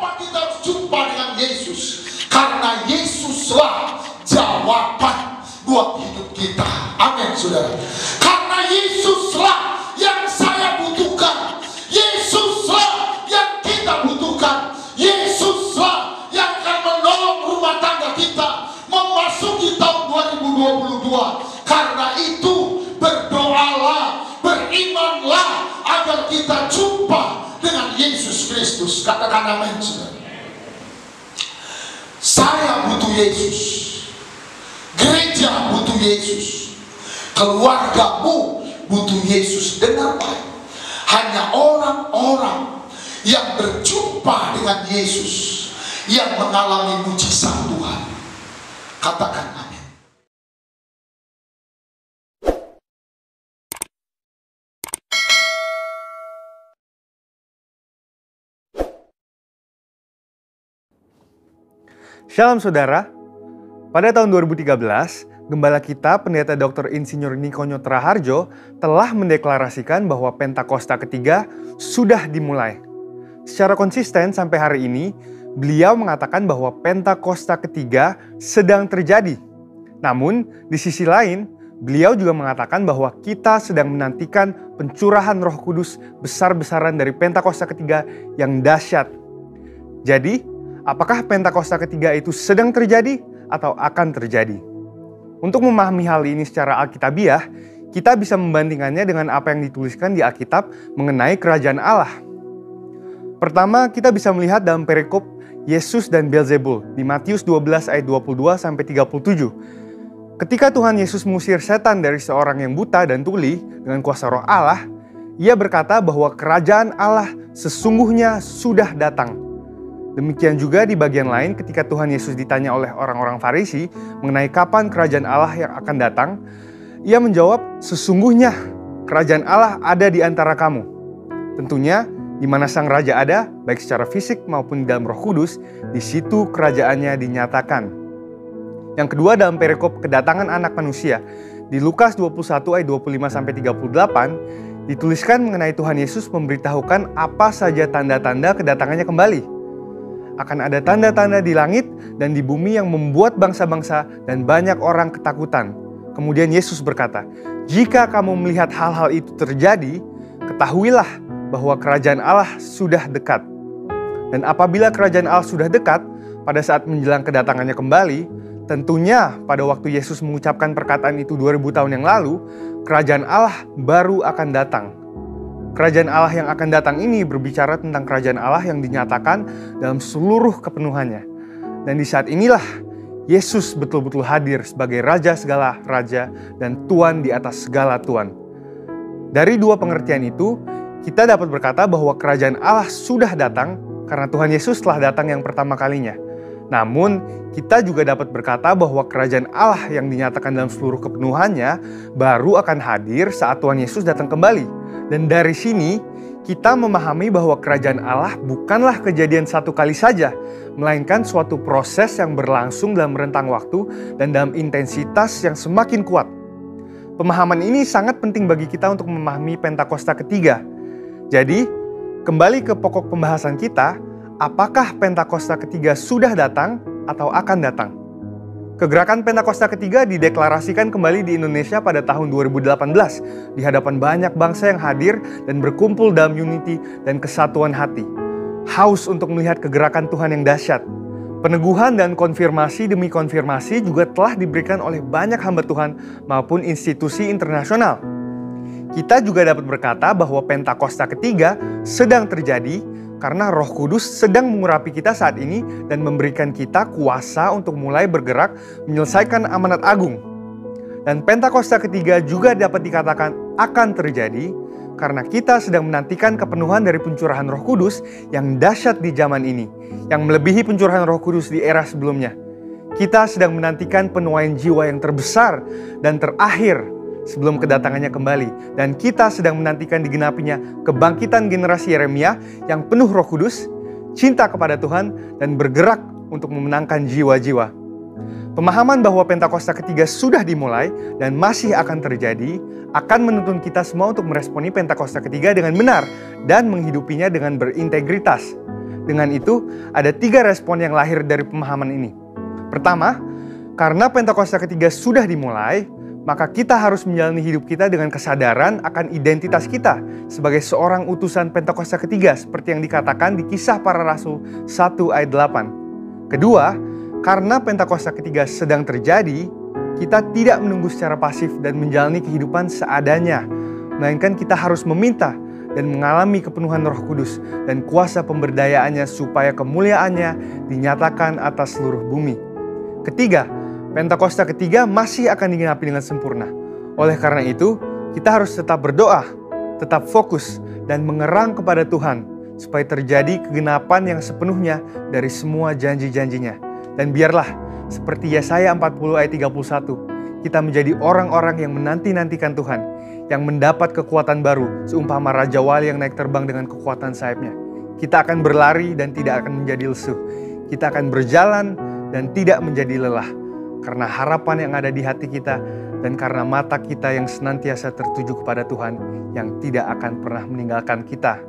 Kenapa kita harus jumpa dengan Yesus? Karena Yesuslah jawaban buat hidup kita. Amin, saudara. Karena Yesuslah yang saya butuhkan. Yesuslah yang kita butuhkan. Yesuslah yang akan menolong rumah tangga kita memasuki tahun 2022. Karena itu berdoalah, berimanlah agar kita jumpa dengan Yesus Kristus. Katakan amin, saudara. Saya butuh Yesus, gereja butuh Yesus, keluargamu butuh Yesus. Dengar baik, hanya orang-orang yang berjumpa dengan Yesus yang mengalami mujizat Tuhan. Katakan amin. Shalom saudara, pada tahun 2013, Gembala kita Pendeta Dr. Insinyur Nikonyo Traharjo telah mendeklarasikan bahwa Pentakosta ketiga sudah dimulai. Secara konsisten sampai hari ini, beliau mengatakan bahwa Pentakosta ketiga sedang terjadi. Namun, di sisi lain, beliau juga mengatakan bahwa kita sedang menantikan pencurahan Roh Kudus besar-besaran dari Pentakosta ketiga yang dahsyat. Jadi, apakah Pentakosta ketiga itu sedang terjadi atau akan terjadi? Untuk memahami hal ini secara alkitabiah, kita bisa membandingkannya dengan apa yang dituliskan di Alkitab mengenai kerajaan Allah. Pertama, kita bisa melihat dalam perikop Yesus dan Beelzebul di Matius 12 ayat 22-37. Ketika Tuhan Yesus mengusir setan dari seorang yang buta dan tuli dengan kuasa Roh Allah, Ia berkata bahwa kerajaan Allah sesungguhnya sudah datang. Demikian juga di bagian lain ketika Tuhan Yesus ditanya oleh orang-orang Farisi mengenai kapan kerajaan Allah yang akan datang, Ia menjawab, sesungguhnya kerajaan Allah ada di antara kamu. Tentunya di mana sang raja ada, baik secara fisik maupun di dalam Roh Kudus, di situ kerajaannya dinyatakan. Yang kedua dalam perikop kedatangan anak manusia, di Lukas 21 ayat 25-38, dituliskan mengenai Tuhan Yesus memberitahukan apa saja tanda-tanda kedatangannya kembali. Akan ada tanda-tanda di langit dan di bumi yang membuat bangsa-bangsa dan banyak orang ketakutan. Kemudian Yesus berkata, jika kamu melihat hal-hal itu terjadi, ketahuilah bahwa kerajaan Allah sudah dekat. Dan apabila kerajaan Allah sudah dekat, pada saat menjelang kedatangannya kembali, tentunya pada waktu Yesus mengucapkan perkataan itu 2000 tahun yang lalu, kerajaan Allah baru akan datang. Kerajaan Allah yang akan datang ini berbicara tentang kerajaan Allah yang dinyatakan dalam seluruh kepenuhannya. Dan di saat inilah Yesus betul-betul hadir sebagai Raja segala Raja dan Tuan di atas segala Tuan. Dari dua pengertian itu, kita dapat berkata bahwa kerajaan Allah sudah datang karena Tuhan Yesus telah datang yang pertama kalinya. Namun, kita juga dapat berkata bahwa kerajaan Allah yang dinyatakan dalam seluruh kepenuhannya baru akan hadir saat Tuhan Yesus datang kembali. Dan dari sini, kita memahami bahwa kerajaan Allah bukanlah kejadian satu kali saja, melainkan suatu proses yang berlangsung dalam rentang waktu dan dalam intensitas yang semakin kuat. Pemahaman ini sangat penting bagi kita untuk memahami Pentakosta ketiga. Jadi, kembali ke pokok pembahasan kita, apakah Pentakosta ketiga sudah datang atau akan datang? Kegerakan Pentakosta ketiga dideklarasikan kembali di Indonesia pada tahun 2018 di hadapan banyak bangsa yang hadir dan berkumpul dalam unity dan kesatuan hati. Haus untuk melihat kegerakan Tuhan yang dahsyat. Peneguhan dan konfirmasi demi konfirmasi juga telah diberikan oleh banyak hamba Tuhan maupun institusi internasional. Kita juga dapat berkata bahwa Pentakosta ketiga sedang terjadi karena Roh Kudus sedang mengurapi kita saat ini dan memberikan kita kuasa untuk mulai bergerak menyelesaikan amanat agung. Dan Pentakosta ketiga juga dapat dikatakan akan terjadi karena kita sedang menantikan kepenuhan dari pencurahan Roh Kudus yang dahsyat di zaman ini, yang melebihi pencurahan Roh Kudus di era sebelumnya. Kita sedang menantikan penuaian jiwa yang terbesar dan terakhir sebelum kedatangannya kembali. Dan kita sedang menantikan digenapinya kebangkitan generasi Yeremia yang penuh Roh Kudus, cinta kepada Tuhan, dan bergerak untuk memenangkan jiwa-jiwa. Pemahaman bahwa Pentakosta ketiga sudah dimulai dan masih akan terjadi akan menuntun kita semua untuk meresponi Pentakosta ketiga dengan benar dan menghidupinya dengan berintegritas. Dengan itu, ada 3 respon yang lahir dari pemahaman ini. Pertama, karena Pentakosta ketiga sudah dimulai, maka kita harus menjalani hidup kita dengan kesadaran akan identitas kita sebagai seorang utusan Pentakosta ketiga seperti yang dikatakan di Kisah Para Rasul 1 ayat 8. Kedua, karena Pentakosta ketiga sedang terjadi, kita tidak menunggu secara pasif dan menjalani kehidupan seadanya, melainkan kita harus meminta dan mengalami kepenuhan Roh Kudus dan kuasa pemberdayaannya supaya kemuliaannya dinyatakan atas seluruh bumi. Ketiga, Pentakosta ketiga masih akan digenapi dengan sempurna. Oleh karena itu, kita harus tetap berdoa, tetap fokus, dan mengerang kepada Tuhan supaya terjadi kegenapan yang sepenuhnya dari semua janji-janjinya. Dan biarlah, seperti Yesaya 40 ayat 31, kita menjadi orang-orang yang menanti-nantikan Tuhan, yang mendapat kekuatan baru, seumpama Raja Wali yang naik terbang dengan kekuatan sayapnya. Kita akan berlari dan tidak akan menjadi lesu. Kita akan berjalan dan tidak menjadi lelah. Karena harapan yang ada di hati kita dan karena mata kita yang senantiasa tertuju kepada Tuhan yang tidak akan pernah meninggalkan kita.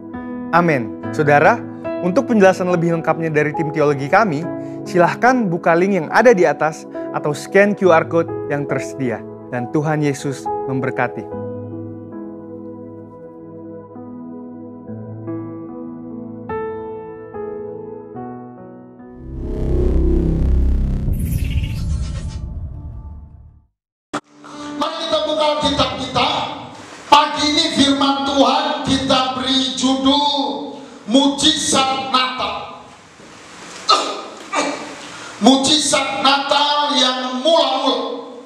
Amin. Saudara, untuk penjelasan lebih lengkapnya dari tim teologi kami, silahkan buka link yang ada di atas atau scan QR Code yang tersedia. Dan Tuhan Yesus memberkati. Alkitab kita pagi ini, firman Tuhan kita beri judul Mujizat Natal. Mujizat Natal yang mula-mula.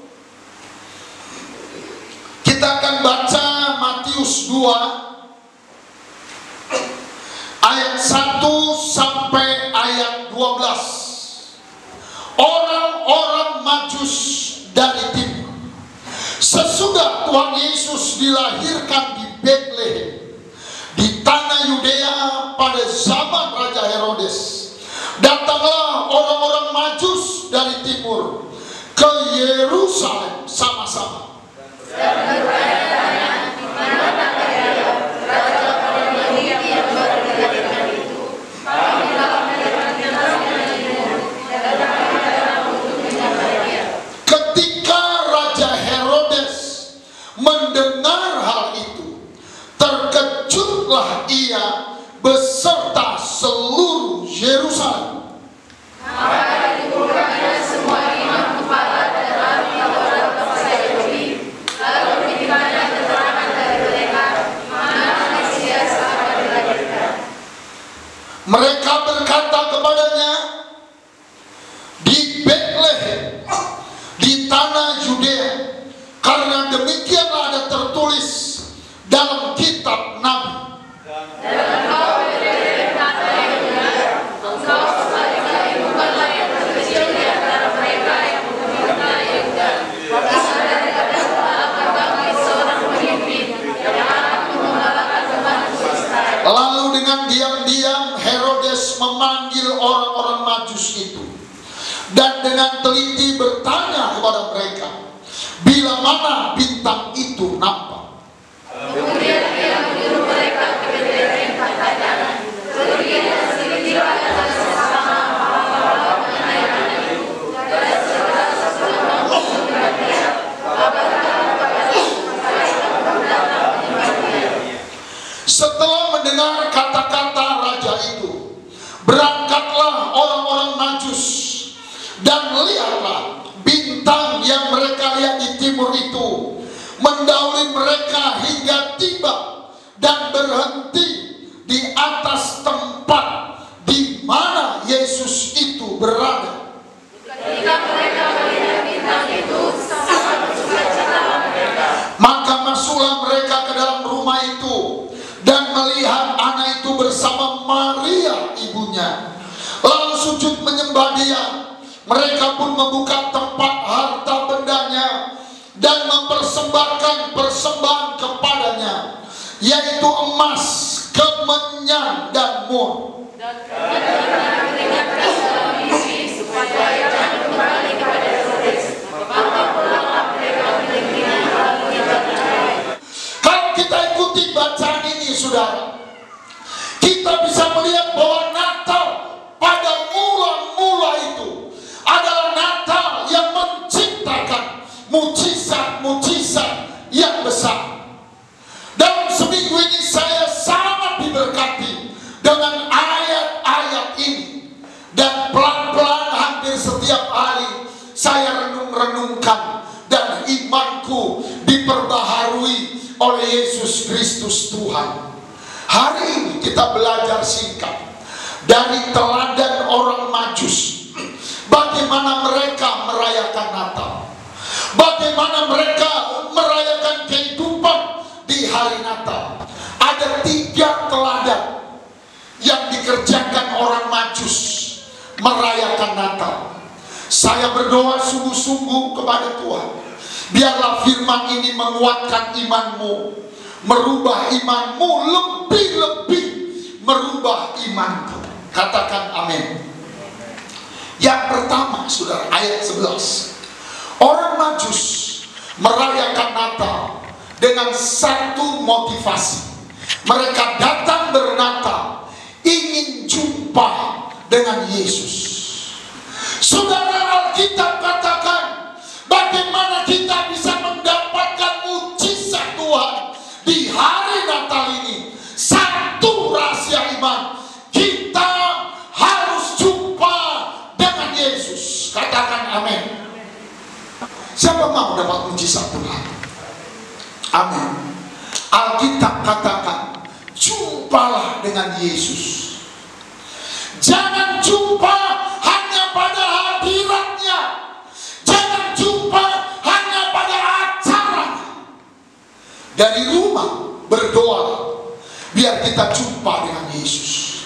Kita akan baca Matius 2 ayat 1 sampai ayat 12. Orang-orang Majus dari timur. Sesudah Tuhan Yesus dilahirkan di Betlehem, di tanah Yudea pada zaman Raja Herodes, datanglah orang-orang Majus dari timur ke Yerusalem sama-sama. Mendengar hal itu, terkejutlah ia beserta seluruh Yerusalem. Maka dikumpulkannya semua imam kepala dan orang-orang bangsa Yahudi, lalu diminta keterangan dari mereka mana Mesias akan dilahirkan. Mereka berkata kepadanya, di Betlehem, di tanah Yudea, karena demikianlah ada tertulis dalam kitab Nabi. Dan engkau Betlehem tanah Yuda, engkau sekali-kali bukanlah yang terkecil di antara mereka yang memerintah Yehuda. Karena daripada akan bangkit seorang pemimpin yang akan mengembalakan umatku Israel. Lalu dengan diam-diam Herodes memanggil orang-orang Majus itu, dan dengan teliti bertanya kepada mereka, bila mana bintang itu nampak. Kemudian dia menyuruh mereka ke Betlehem katanya, pergi dan selidiklah dengan sesama bahwa mengenai anak itu, dan segera sesudah bangun dengan dia, kabarkan kepada supaya kamu datang menyembah dia. Setelah mendengar kata-kata raja itu, berangkatlah orang-orang Majus, dan lihatlah bintang yang mereka lihat di timur itu mendahului mereka hingga tiba dan berhenti di atas tempat di mana Yesus itu berada. Ketika mereka melihat bintang itu, sangat bersukacitalah mereka. Maka masuklah mereka ke dalam rumah itu dan melihat anak itu bersama Maria ibunya, lalu sujud menyembah dia. Mereka pun membuka tempat harta bendanya dan mempersembahkan persembahan kepadanya, yaitu emas, kemenyan, dan mur. Dan karena peringatkan dalam mimpi supaya jangan kembali kepada Herodes, maka pulanglah mereka meninggikan lalu lain. Kalau kita ikuti bacaan ini, saudara, kita bisa melihat bahwa Natal mujizat-mujizat yang besar. Dalam seminggu ini saya sangat diberkati dengan ayat-ayat ini. Dan pelan-pelan hampir setiap hari saya renung-renungkan. Dan imanku diperbaharui oleh Yesus Kristus Tuhan. Hari ini kita belajar singkat dari teladan orang Majus. Bagaimana mereka merayakan Natal, bagaimana mereka merayakan kehidupan di hari Natal. Ada 3 teladan yang dikerjakan orang Majus merayakan Natal. Saya berdoa sungguh-sungguh kepada Tuhan, biarlah firman ini menguatkan imanmu, merubah imanmu, lebih-lebih merubah imanku. Katakan amin. Yang pertama, saudara, ayat 11. Orang Majus merayakan Natal dengan satu motivasi. Mereka datang bernatal, ingin jumpa dengan Yesus. Saudara, Alkitab katakan, bagaimana kita bisa mendapatkan mujizat Tuhan di hari Natal ini? Satu rahasia iman, kita harus jumpa dengan Yesus. Katakan amin. Siapa mau dapat mujizat Tuhan? Amin. Alkitab katakan, jumpalah dengan Yesus. Jangan jumpa hanya pada hadiratnya, jangan jumpa hanya pada acaranya. Dari rumah berdoa, biar kita jumpa dengan Yesus.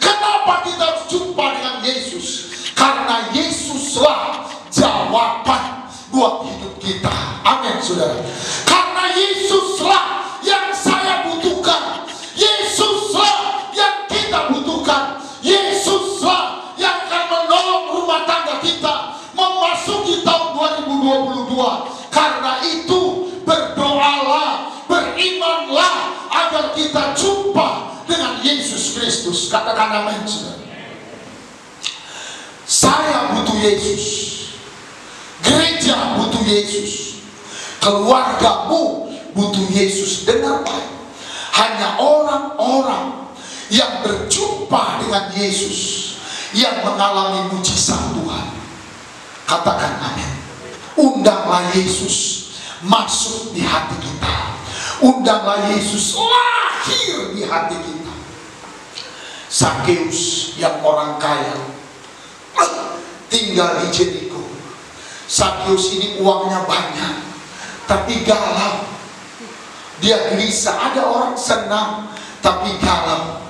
Kenapa kita harus jumpa dengan Yesus? Karena Yesuslah jawaban buat hidup kita. Amin, saudara. Karena Yesuslah yang saya butuhkan, Yesuslah yang kita butuhkan, Yesuslah yang akan menolong rumah tangga kita memasuki tahun 2022. Karena itu berdoalah, berimanlah agar kita jumpa dengan Yesus Kristus. Katakan amin, saudara. Saya butuh Yesus, gereja butuh Yesus, keluargamu butuh Yesus. Dengar baik, hanya orang-orang yang berjumpa dengan Yesus yang mengalami mujizat Tuhan. Katakan amin. Undanglah Yesus masuk di hati kita. Undanglah Yesus lahir di hati kita. Sakeus yang orang kaya tinggal di Jeriko. Sakeus ini uangnya banyak, tapi galau. Dia gelisah. Ada orang senang, tapi galau.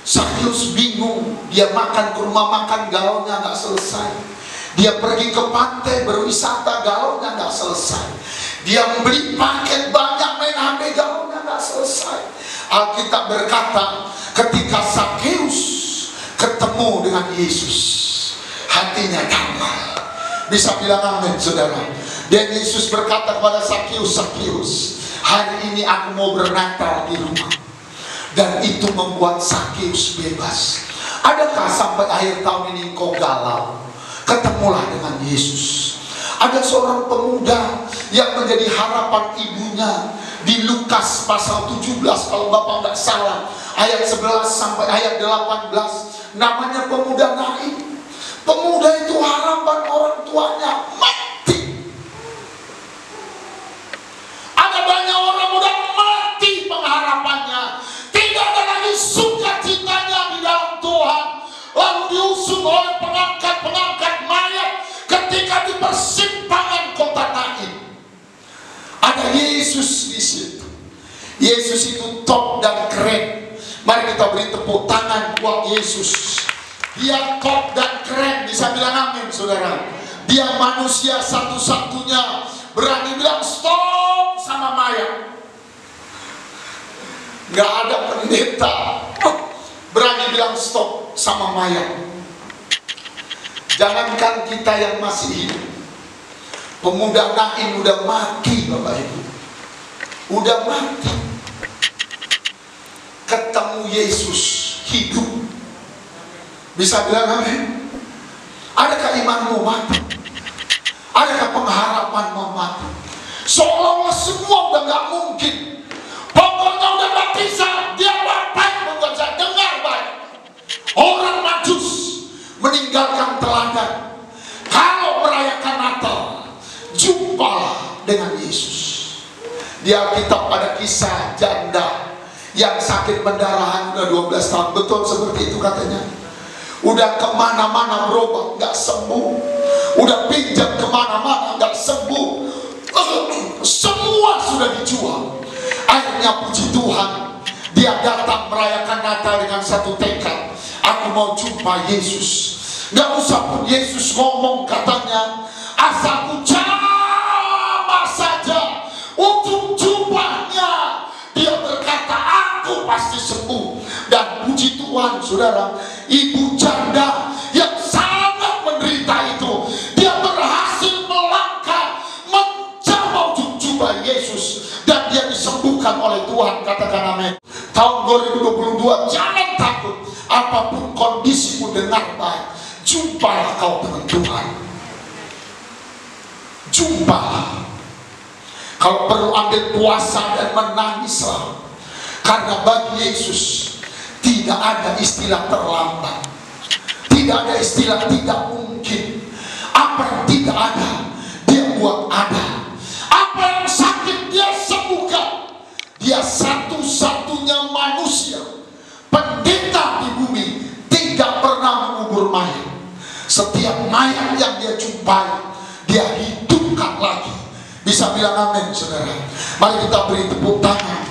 Sakeus bingung. Dia makan ke rumah makan, galaunya nggak selesai. Dia pergi ke pantai berwisata, galaunya nggak selesai. Dia membeli paket banyak, main HP, galaunya nggak selesai. Alkitab berkata, ketika Sakeus ketemu dengan Yesus, hatinya damai. Bisa bilang amin, saudara. Dan Yesus berkata kepada Sakeus, Sakeus, hari ini aku mau bernatal di rumah. Dan itu membuat Sakeus bebas. Adakah sampai akhir tahun ini engkau galau? Ketemulah dengan Yesus. Ada seorang pemuda yang menjadi harapan ibunya di Lukas pasal 17, kalau Bapak nggak salah, ayat 11 sampai ayat 18. Namanya pemuda Naim. Pemuda itu harapan orang tuanya mati. Ada banyak orang muda mati pengharapannya. Tidak ada lagi sukacitanya di dalam Tuhan. Lalu diusung oleh pengangkat-pengangkat mayat ketika di persimpangan kota Naim. Ada Yesus di situ. Yesus itu top dan keren. Mari kita beri tepuk tangan buat Yesus. Dia top dan keren. Bisa bilang amin, saudara. Dia manusia satu-satunya berani bilang stop sama mayat. Gak ada pendeta berani bilang stop sama mayat. Jangankan kita yang masih hidup, pemuda Naim udah mati, Bapak Ibu. Udah mati. Ketemu Yesus hidup. Bisa bilang amin? Adakah imanmu mati? Adakah pengharapanmu mati? Seolah-olah semua udah gak mungkin. Pokoknya udah gak bisa. Dia ngapain membuat saya dengar baik. Orang Majus meninggalkan teladan. Kalau merayakan Natal, jumpalah dengan Yesus. Di Alkitab ada kisah janda yang sakit pendarahan udah 12 tahun. Betul seperti itu katanya. Udah kemana-mana berobat gak sembuh. Udah pinjam kemana-mana gak sembuh. Semua sudah dijual. Akhirnya puji Tuhan, dia datang merayakan Natal dengan satu tekad. Aku mau jumpa Yesus. Gak usah pun Yesus ngomong, katanya asalku jamah saja untuk jumpanya. Dia berkata aku pasti sembuh. Dan puji Tuhan saudara, ibu janda yang sangat menderita itu, dia berhasil melangkah mencoba untuk jumpa Yesus, dan dia disembuhkan oleh Tuhan. Katakan amin. Tahun 2022 jangan takut. Apapun kondisimu, dengar baik, jumpalah kau dengan Tuhan. Jumpalah. Kalau perlu ambil puasa dan menangislah. Karena bagi Yesus tidak ada istilah terlambat. Tidak ada istilah tidak mungkin. Apa yang tidak ada, dia buat ada. Apa yang sakit, dia sembuhkan. Dia satu-satunya manusia, pendeta di bumi, tidak pernah mengubur mayat. Setiap mayat yang dia jumpai, dia hidupkan lagi. Bisa bilang amin saudara. Mari kita beri tepuk tangan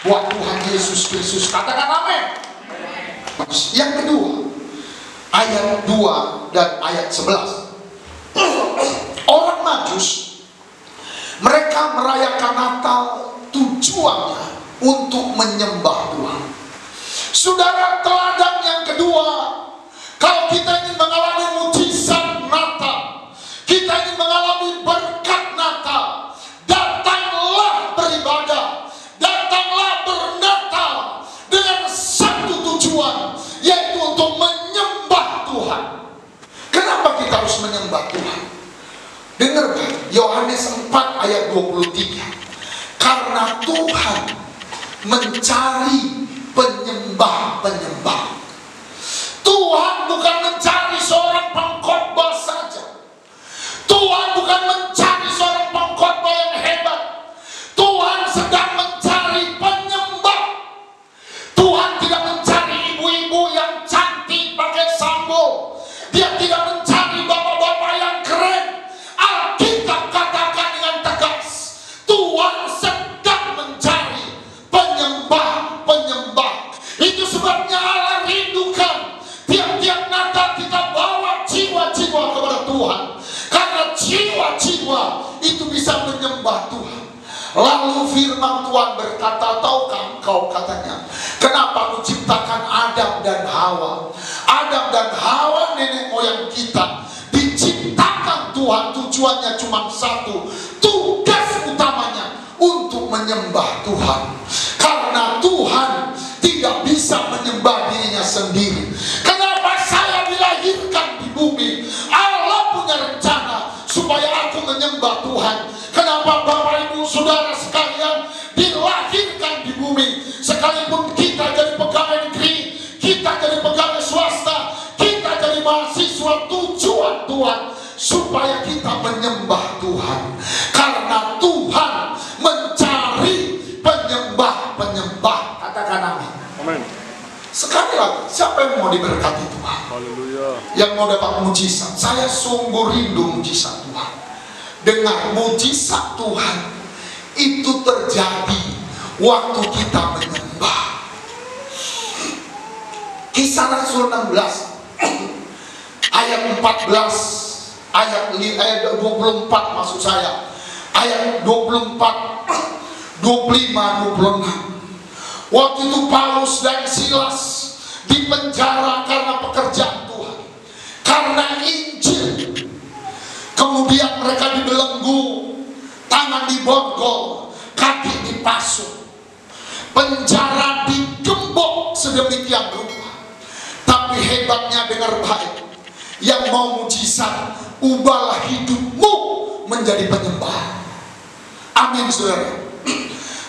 buat Tuhan Yesus Kristus. Katakan amin. Yang kedua, ayat 2 dan ayat 11. Orang Majus, mereka merayakan Natal tujuannya untuk menyembah Tuhan. Saudara, teladan yang kedua, kalau kita ingin mengalami mujizat Natal, kita ingin mengalami berkat Natal, datanglah beribadah, datanglah bernatal dengan satu tujuan, yaitu untuk menyembah Tuhan. Kenapa kita harus menyembah Tuhan? Dengar baik, Yohanes 4 ayat 23. Karena Tuhan mencari penyembah-penyembah. Tuhan bukan mencari seorang pengkhotbah saja. Tuhan bukan mencari seorang pengkhotbah yang hebat. Tuhan sedang mencari penyembah. Tuhan tidak mencari ibu-ibu yang cantik pakai sambo. Dia tidak mencari bapak-bapak yang keren. Alkitab katakan dengan tegas, Tuhan sedang mencari penyembah-penyembah. Itu sebabnya Allah rindukan tiap-tiap Natal kita bawa jiwa-jiwa kepada Tuhan. Karena jiwa-jiwa itu bisa menyembah Tuhan. Lalu firman Tuhan berkata, tahukah engkau, katanya, kenapa aku ciptakan Adam dan Hawa? Adam dan Hawa, nenek moyang kita, diciptakan Tuhan, tujuannya cuma satu. Tugas utamanya untuk menyembah Tuhan. Karena Tuhan tidak bisa menyembah dirinya sendiri. Kenapa saya dilahirkan di bumi? Allah punya rencana supaya aku menyembah Tuhan. Kenapa Bapak Ibu Saudara sekalian dilahirkan di bumi? Sekalipun kita jadi pegawai negeri, kita jadi pegawai swasta, kita jadi mahasiswa, tujuan Tuhan supaya kita menyembah Tuhan. Karena Tuhan mencari penyembah-penyembah. Katakan amin. Amin. Sekali lagi, siapa yang mau diberkati Tuhan? Haleluya. Yang mau dapat mujizat. Saya sungguh rindu mujizat Tuhan. Dengar, mujizat Tuhan itu terjadi waktu kita menyembah. Kisah Rasul 16 ayat 14, ayat 24 maksud saya, ayat 24, 25, 26. Waktu itu Paulus dan Silas dipenjara karena pekerjaan Tuhan, karena Injil. Kemudian mereka dibelenggu, tangan diborgol, kaki dipasung, penjara digembok sedemikian rupa. Tapi hebatnya, dengar baik, yang mau mujizat, ubahlah hidupmu menjadi penyembah. Amin saudara.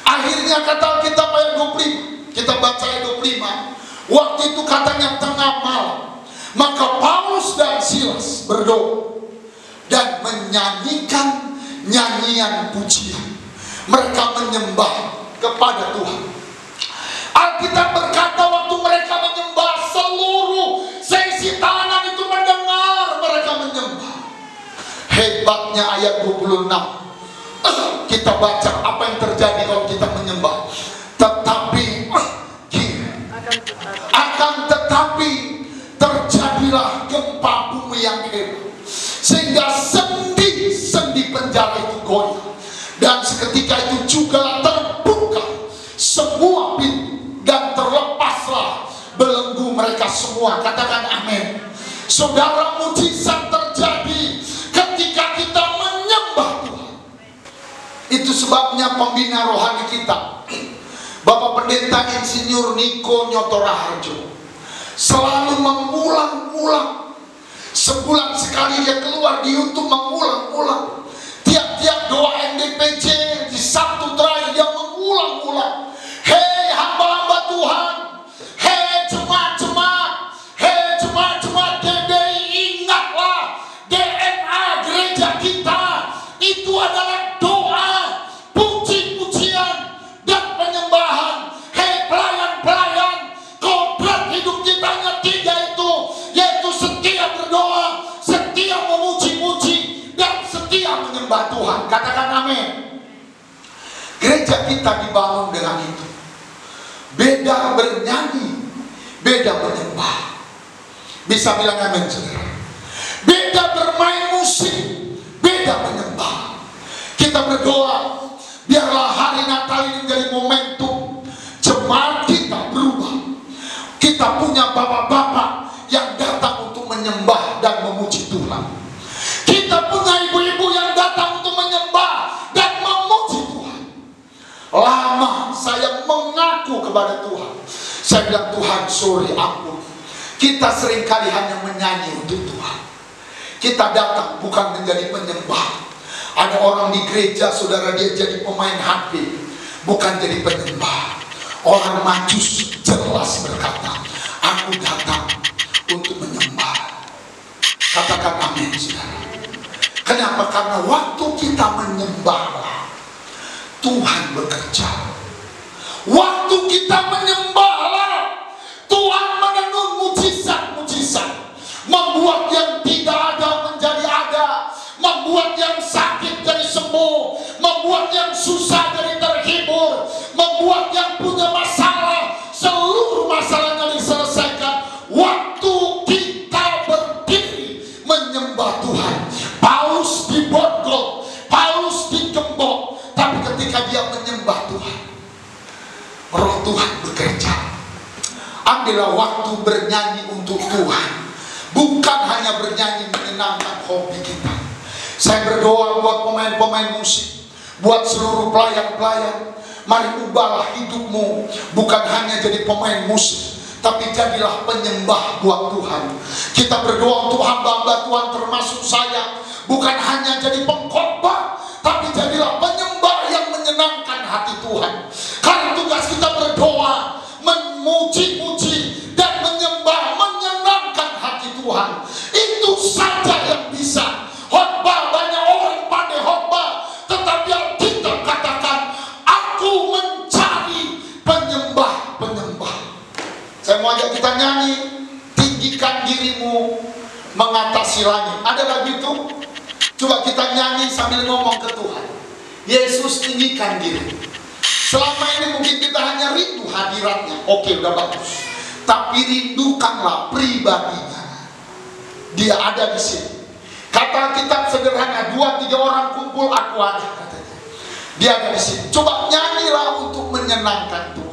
Akhirnya kata Alkitab ayat 25, kita baca ayat 25. Waktu itu katanya tengah malam, maka Paulus dan Silas berdoa dan menyanyikan nyanyian pujian. Mereka menyembah kepada Tuhan. Alkitab berkata waktu mereka menyembah, seluruh seisi tanah itu mendengar mereka menyembah. Hebatnya ayat 26. Kita baca apa yang terjadi kalau kita menyembah. Tetapi terjadilah gempa bumi yang hebat, sehingga sendi-sendi penjara itu goyah, dan seketika itu juga terbuka semua pintu dan terlepaslah belenggu mereka semua. Katakan amin. Saudara, mujizat terjadi ketika kita menyembah Tuhan. Itu sebabnya pembina rohani kita, Bapak Pendeta Insinyur Niko Nyoto Raharjo, selalu mengulang-ulang. Sebulan sekali dia keluar di YouTube mengulang-ulang. Tiap-tiap doa NDPJ di Sabtu terakhir dia mengulang-ulang. Hei hamba-hamba Tuhan, hei jemaat-jemaat, hei jemaat-jemaat GBI, ingatlah DNA gereja kita itu adalah doa, puji-pujian, dan penyembahan. Hei pelayan-pelayan, kodrat hidup kita hanya 3 itu, yaitu setia berdoa, setia memuji-muji, dan setia menyembah Tuhan. Katakan amin. Gereja kita dibangun dengan itu. Beda bernyanyi, beda menyembah. Bisa bilang amin saudara. Beda bermain musik, beda menyembah. Kita berdoa, biarlah hari Natal ini menjadi momentum jemaat kita berubah. Kita punya bapak-bapak yang datang untuk menyembah dan memuji Tuhan. Kita punya ibu-ibu yang datang untuk menyembah dan memuji Tuhan. Lama saya mengaku kepada Tuhan. Saya bilang, Tuhan sorry, ampun. Kita seringkali hanya menyanyi untuk Tuhan. Kita datang bukan menjadi penyembah. Ada orang di gereja, saudara, dia jadi pemain HP, bukan jadi penyembah. Orang Majus jelas berkata, aku datang untuk menyembah. Katakan amin saudara. Kenapa? Karena waktu kita menyembahlah Tuhan bekerja. Waktu kita menyembahlah Tuhan menenun mujizat-mujizat, membuat yang tidak ada menjadi ada, membuat yang sakit jadi sembuh, membuat yang susah jadi terhibur, membuat yang punya masalah seluruh masalahnya diselesaikan. Waktu kita berdiri menyembah Tuhan. Paulus diborgol, Paulus digembok, tapi ketika dia menyembah Tuhan, Roh Tuhan bekerja. Ambillah waktu bernyanyi untuk Tuhan, bukan hanya bernyanyi menyenangkan hobi kita. Saya berdoa buat pemain-pemain musik, buat seluruh pelayan-pelayan. Mari ubahlah hidupmu, bukan hanya jadi pemain musik, tapi jadilah penyembah buat Tuhan. Kita berdoa untuk hamba-hamba Tuhan termasuk saya, bukan hanya jadi pengkhotbah, tapi jadilah penyembah yang menyenangkan hati Tuhan. Karena tugas kita berdoa, memuji-muji, dan menyembah, menyenangkan hati Tuhan. Itu saja yang bisa. Khotbah, banyak orang pandai khotbah, tetapi Alkitab katakan, aku mencari penyembah-penyembah. Saya mau ajak kita nyanyi, tinggikan dirimu mengatasi langit. Ada lagu itu? Coba kita nyanyi sambil ngomong ke Tuhan. Yesus, tinggikan diri. Selama ini mungkin kita hanya rindu hadiratnya. Oke, udah bagus. Tapi rindukanlah pribadinya. Dia ada di sini. Kata Alkitab sederhana, 2-3 orang kumpul, aku ada, katanya. Dia ada di sini. Coba nyanyilah untuk menyenangkan Tuhan.